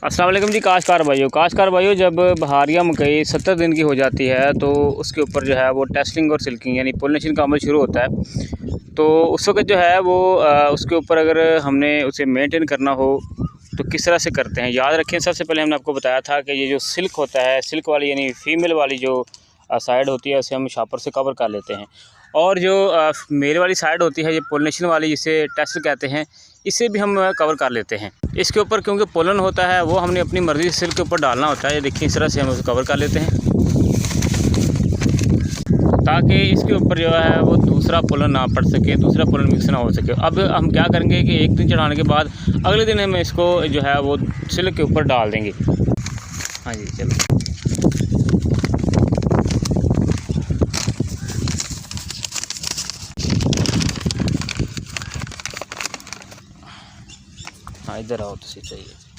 अस्सलाम वालेकुम जी। काश्तकार भाइयों, जब बहारिया मकई 70 दिन की हो जाती है तो उसके ऊपर जो है वो टेस्टिंग और सिल्किंग यानी पोलिनेशन का अमल शुरू होता है। तो उस वक्त जो है वो उसके ऊपर अगर हमने उसे मेंटेन करना हो तो किस तरह से करते हैं। याद रखें, सबसे पहले हमने आपको बताया था कि ये जो सिल्क होता है, सिल्क वाली यानी फीमेल वाली जो साइड होती है उसे हम शापर से कवर कर लेते हैं, और जो मेल वाली साइड होती है ये पोलिनेशन वाली जिसे टेस्ट कहते हैं, इसे भी हम कवर कर लेते हैं। इसके ऊपर क्योंकि पोलन होता है वो हमने अपनी मर्ज़ी से सिल्क के ऊपर डालना होता है। ये देखिए, इस तरह से हम उसे कवर कर लेते हैं ताकि इसके ऊपर जो है वो दूसरा पोलन ना पड़ सके, दूसरा पोलन मिक्स ना हो सके। अब हम क्या करेंगे कि एक दिन चढ़ाने के बाद अगले दिन हम इसको जो है वो सिल्क के ऊपर डाल देंगे। हाँ जी, चलो। हाँ, इधर आओ तो सही चाहिए।